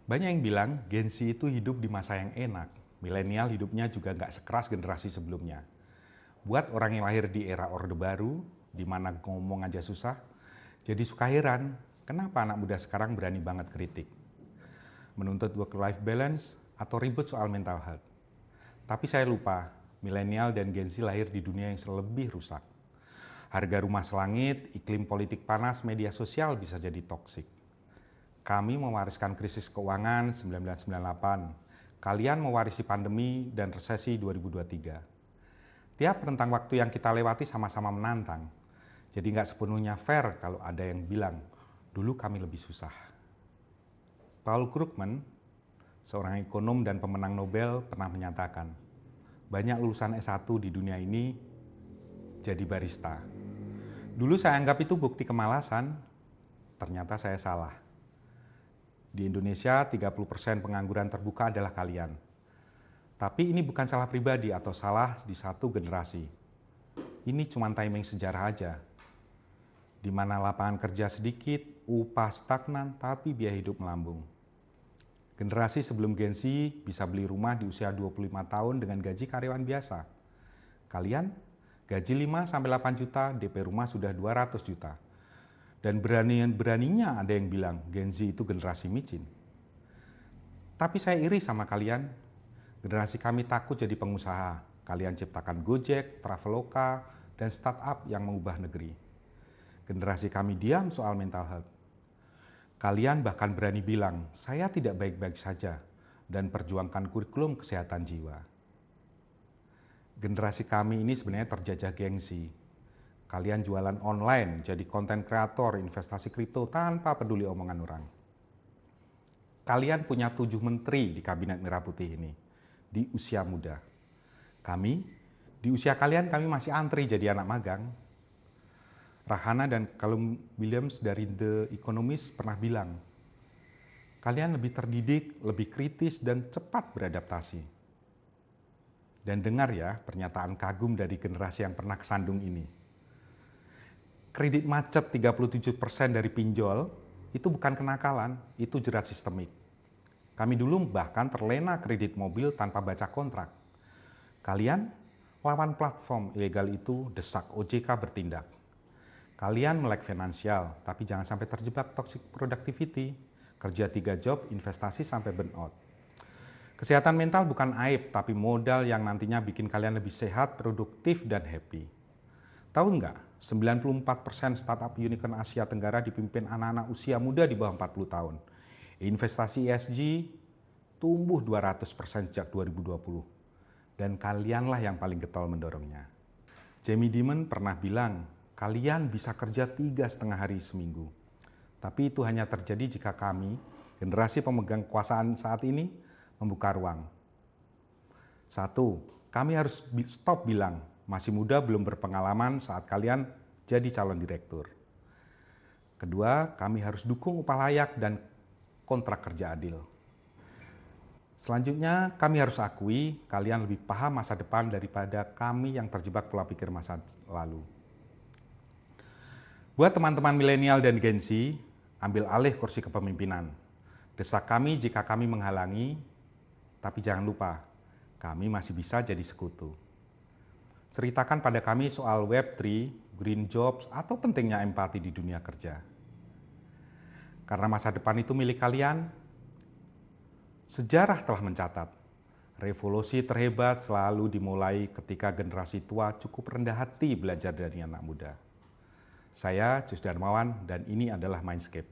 Banyak yang bilang Gen Z itu hidup di masa yang enak. Milenial hidupnya juga nggak sekeras generasi sebelumnya. Buat orang yang lahir di era Orde Baru, di mana ngomong aja susah, jadi suka heran kenapa anak muda sekarang berani banget kritik. Menuntut work-life balance atau ribut soal mental health. Tapi saya lupa, milenial dan Gen Z lahir di dunia yang lebih rusak. Harga rumah selangit, iklim politik panas, media sosial bisa jadi toksik. Kami mewariskan krisis keuangan 1998. Kalian mewarisi pandemi dan resesi 2023. Tiap rentang waktu yang kita lewati sama-sama menantang. Jadi nggak sepenuhnya fair kalau ada yang bilang, dulu kami lebih susah. Paul Krugman, seorang ekonom dan pemenang Nobel, pernah menyatakan, banyak lulusan S1 di dunia ini jadi barista. Dulu saya anggap itu bukti kemalasan, ternyata saya salah. Di Indonesia, 30% pengangguran terbuka adalah kalian. Tapi ini bukan salah pribadi atau salah di satu generasi. Ini cuma timing sejarah aja. Di mana lapangan kerja sedikit, upah stagnan, tapi biaya hidup melambung. Generasi sebelum Gen Z bisa beli rumah di usia 25 tahun dengan gaji karyawan biasa. Kalian, gaji 5-8 juta, DP rumah sudah 200 juta. Dan beraninya ada yang bilang Gen Z itu generasi micin. Tapi saya iri sama kalian. Generasi kami takut jadi pengusaha. Kalian ciptakan Gojek, Traveloka, dan startup yang mengubah negeri. Generasi kami diam soal mental health. Kalian bahkan berani bilang, saya tidak baik-baik saja, dan perjuangkan kurikulum kesehatan jiwa. Generasi kami ini sebenarnya terjajah gengsi. Kalian jualan online, jadi konten kreator, investasi kripto tanpa peduli omongan orang. Kalian punya 7 menteri di kabinet merah putih ini, di usia muda. Kami, di usia kalian kami masih antri jadi anak magang. Rahana dan Callum Williams dari The Economist pernah bilang, kalian lebih terdidik, lebih kritis, dan cepat beradaptasi. Dan dengar ya pernyataan kagum dari generasi yang pernah kesandung ini. Kredit macet 37% dari pinjol, itu bukan kenakalan, itu jerat sistemik. Kami dulu bahkan terlena kredit mobil tanpa baca kontrak. Kalian lawan platform ilegal itu, desak OJK bertindak. Kalian melek finansial, tapi jangan sampai terjebak toxic productivity. Kerja 3 job, investasi sampai burnout. Kesehatan mental bukan aib, tapi modal yang nantinya bikin kalian lebih sehat, produktif, dan happy. Tahu nggak, 94% startup unicorn Asia Tenggara dipimpin anak-anak usia muda di bawah 40 tahun. Investasi ESG tumbuh 200% sejak 2020. Dan kalianlah yang paling getol mendorongnya. Jamie Dimon pernah bilang, kalian bisa kerja 3,5 hari seminggu. Tapi itu hanya terjadi jika kami, generasi pemegang kekuasaan saat ini, membuka ruang. 1, kami harus stop bilang, masih muda belum berpengalaman saat kalian jadi calon direktur. 2, kami harus dukung upah layak dan kontrak kerja adil. Selanjutnya, kami harus akui kalian lebih paham masa depan daripada kami yang terjebak pola pikir masa lalu. Buat teman-teman milenial dan Gen Z, ambil alih kursi kepemimpinan. Desak kami jika kami menghalangi, tapi jangan lupa, kami masih bisa jadi sekutu. Ceritakan pada kami soal Web3, green jobs, atau pentingnya empati di dunia kerja. Karena masa depan itu milik kalian, sejarah telah mencatat. Revolusi terhebat selalu dimulai ketika generasi tua cukup rendah hati belajar dari anak muda. Saya Cus Darmawan dan ini adalah Mindscape.